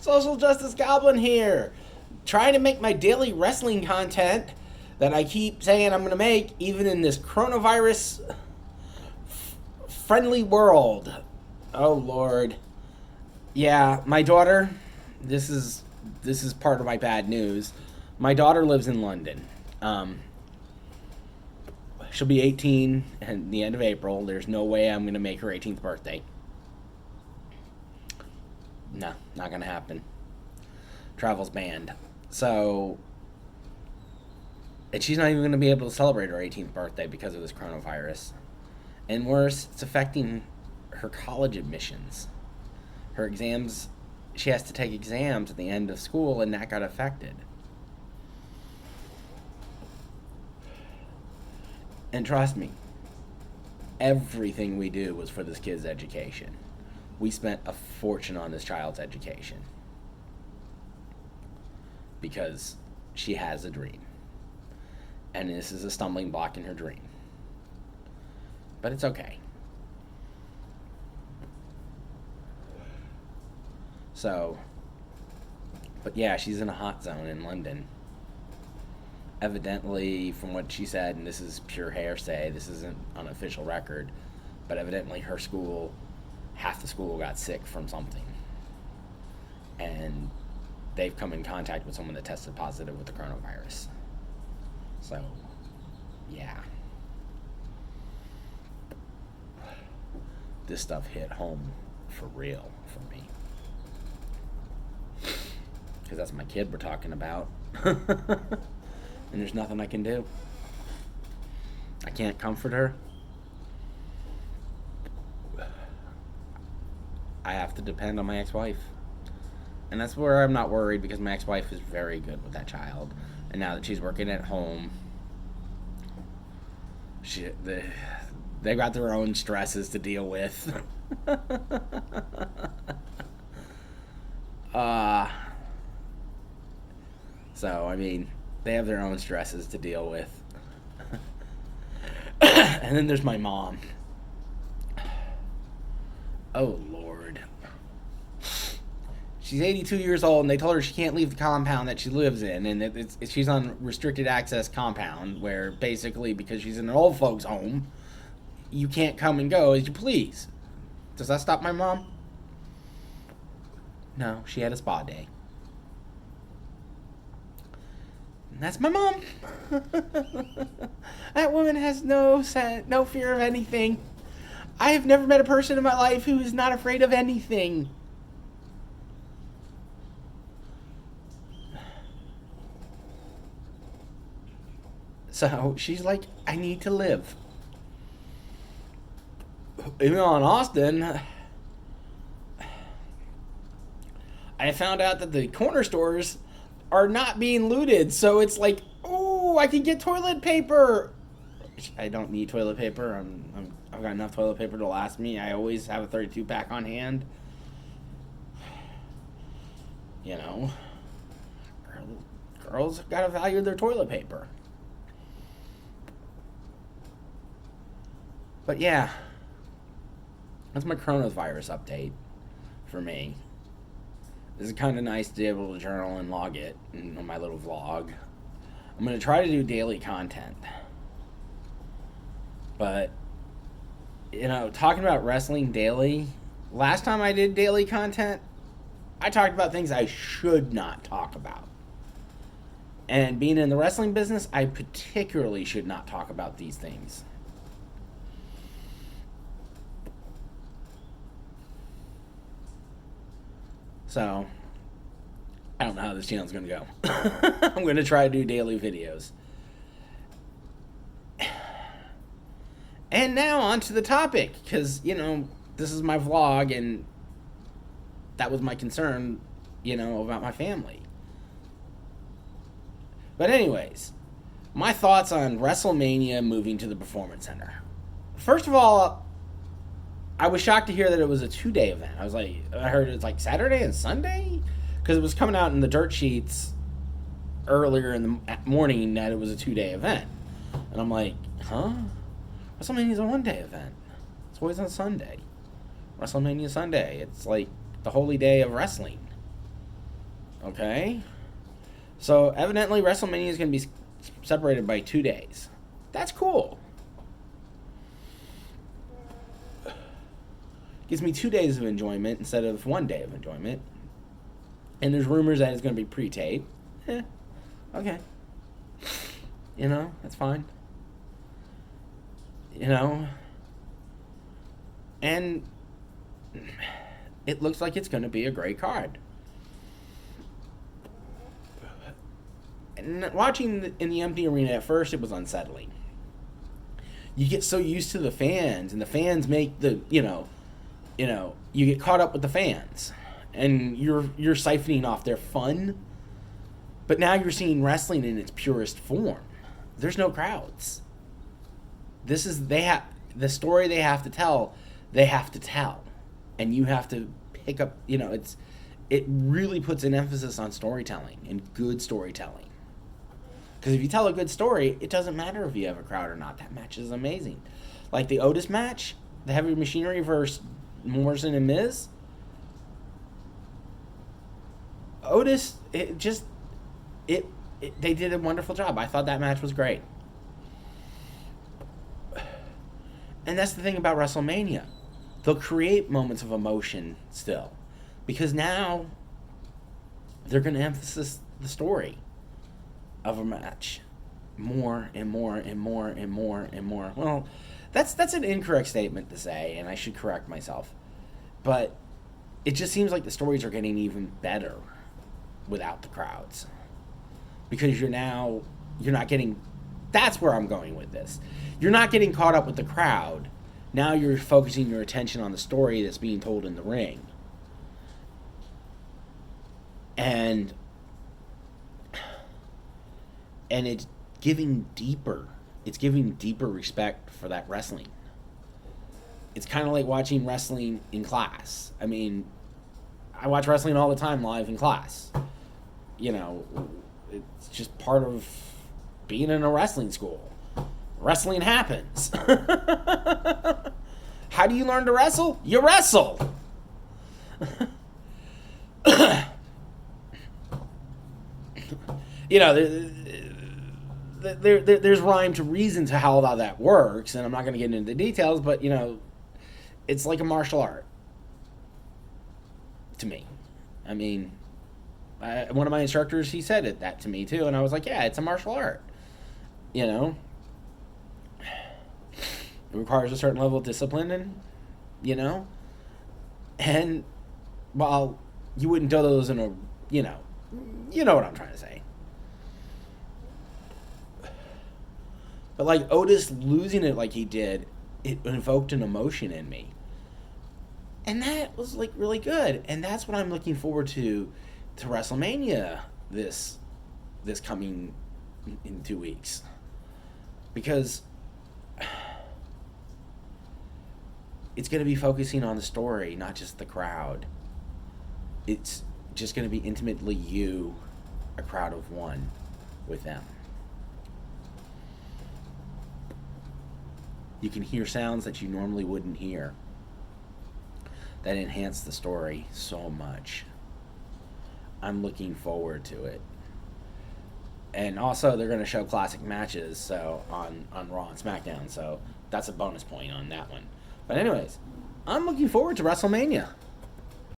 Social Justice Goblin here, trying to make my daily wrestling content that I keep saying I'm going to make, even in this coronavirus friendly world. Oh Lord. Yeah, my daughter, this is part of my bad news. My daughter lives in London. She'll be 18 at the end of April. There's no way I'm going to make her 18th birthday. No, not going to happen. Travel's banned. So, and she's not even going to be able to celebrate her 18th birthday because of this coronavirus. And worse, it's affecting her college admissions. Her exams, she has to take exams at the end of school, and that got affected. And trust me, everything we do was for this kid's education. We spent a fortune on this child's education because she has a dream. And this is a stumbling block in her dream. But it's okay. So, but yeah, she's in a hot zone in London. Evidently, from what she said, and this is pure hearsay, this isn't on official record, but evidently her school, half the school got sick from something. And they've come in contact with someone that tested positive with the coronavirus. So, yeah. This stuff hit home for real for me. Because that's my kid we're talking about. And there's nothing I can do. I can't comfort her. I have to depend on my ex-wife. And that's where I'm not worried, because my ex-wife is very good with that child. And now that she's working at home, they got their own stresses to deal with. So, I mean, they have their own stresses to deal with. And then there's my mom. Oh, Lord. She's 82 years old, and they told her she can't leave the compound that she lives in. And she's on restricted access compound, where basically, because she's in an old folks' home, you can't come and go as you please. Does that stop my mom? No, she had a spa day. That's my mom. That woman has no fear of anything. I have never met a person in my life who is not afraid of anything. So she's like, I need to live. Even in Austin, I found out that the corner stores are not being looted, so it's like, oh, I can get toilet paper. I don't need toilet paper. I've got enough toilet paper to last me. I always have a 32 pack on hand. You know, girls have got to value their toilet paper. But yeah, that's my coronavirus update for me. This is kind of nice to be able to journal and log it on my little vlog. I'm going to try to do daily content. But, you know, talking about wrestling daily, last time I did daily content, I talked about things I should not talk about. And being in the wrestling business, I particularly should not talk about these things. So, I don't know how this channel's going to go. I'm going to try to do daily videos. And now on to the topic, because, you know, this is my vlog, and that was my concern, you know, about my family. But anyways, my thoughts on WrestleMania moving to the Performance Center. First of all, I was shocked to hear that it was a 2-day event. I was like, I heard it's like Saturday and Sunday? Because it was coming out in the dirt sheets earlier in the morning that it was a 2-day event. And I'm like, huh? WrestleMania's a 1-day event. It's always on Sunday. WrestleMania Sunday. It's like the holy day of wrestling. Okay. So evidently WrestleMania is going to be separated by 2 days. That's cool. Gives me 2 days of enjoyment instead of 1 day of enjoyment. And there's rumors that it's going to be pre-taped. Okay. That's fine. And it looks like it's going to be a great card. And watching in the empty arena at first, it was unsettling. You get so used to the fans, and the fans make you get caught up with the fans, and you're siphoning off their fun. But now you're seeing wrestling in its purest form. There's no crowds. This is the story they have to tell. They have to tell, and you have to pick up. It really puts an emphasis on storytelling and good storytelling. Because if you tell a good story, it doesn't matter if you have a crowd or not. That match is amazing. Like the Otis match, the Heavy Machinery versus Morrison and Miz. Otis, they did a wonderful job. I thought that match was great. And that's the thing about WrestleMania. They'll create moments of emotion still. Because now they're going to emphasize the story of a match more and more and more and more and more. Well, that's an incorrect statement to say, and I should correct myself. But it just seems like the stories are getting even better without the crowds. Because you're not getting, that's where I'm going with this. You're not getting caught up with the crowd. Now you're focusing your attention on the story that's being told in the ring. And it's giving deeper respect for that wrestling. It's kind of like watching wrestling in class. I mean, I watch wrestling all the time live in class. It's just part of being in a wrestling school. Wrestling happens. How do you learn to wrestle? You wrestle. There's rhyme to reason to how all that works, and I'm not going to get into the details, but, it's like a martial art to me. I mean, one of my instructors, he said that to me, too, and I was like, yeah, it's a martial art. It requires a certain level of discipline, and while you wouldn't do those in a, you know what I'm trying to say. But like Otis losing it like he did, it invoked an emotion in me. And that was like really good. And that's what I'm looking forward to WrestleMania this coming in 2 weeks. Because it's going to be focusing on the story, not just the crowd. It's just going to be intimately you, a crowd of one, with them. You can hear sounds that you normally wouldn't hear that enhance the story so much. I'm looking forward to it. And also, they're going to show classic matches so on Raw and SmackDown, so that's a bonus point on that one. But anyways, I'm looking forward to WrestleMania.